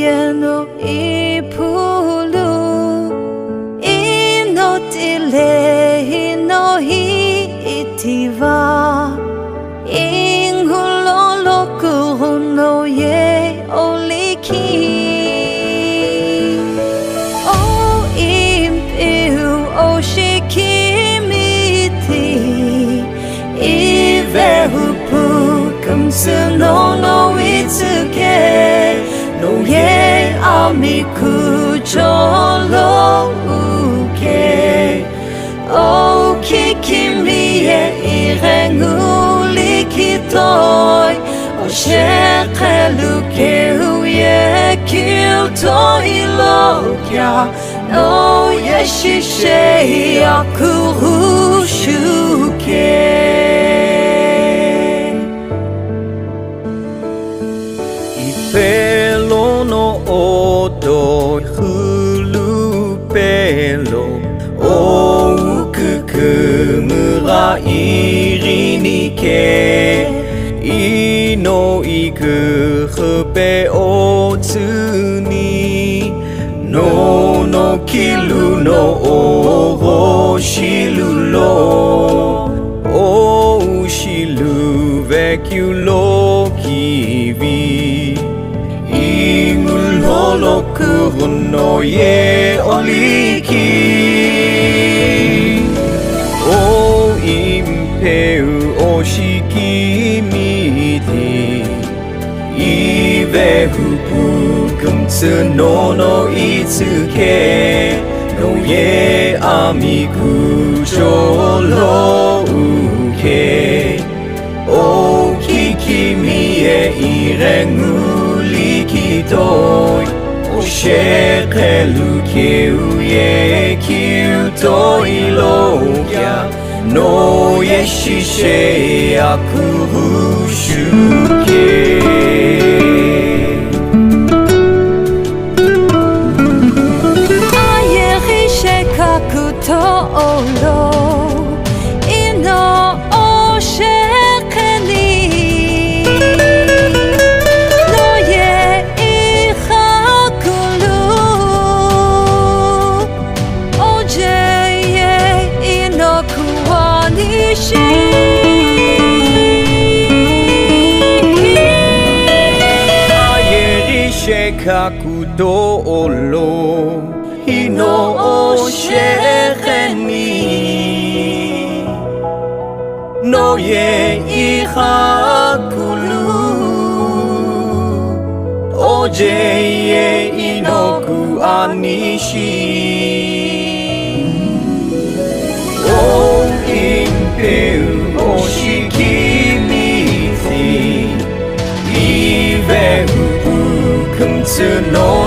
no ipulu inotile no hitiva ingulolo kuno ye oliki o impiu o shikimiti ivehupu kamsuno no itsuke no ye amiku cholo uke o kikimi ye irenguli kitoi o shekeluke uye kiltoi lokya no ye shishe yakurushuke pelo no odo hulu pelo o kukumura irinike ino iku pe o tsuni no no kilu no o shilulo o shilu vekulo kivi no ye oliki o impeu o shikimiti ivehupu kumtsuno no itsuke no ye amiku cholo uke o kikimi e irenguli kitoi shekeluke uye kyutoi lokya no yeshishe akurushuke ayerishe kakuto olo ino o shekeni kakudo olo hino o shekeni no ye ihakulu oje ye inoku anishi o impeu o shikimiti ivehu to know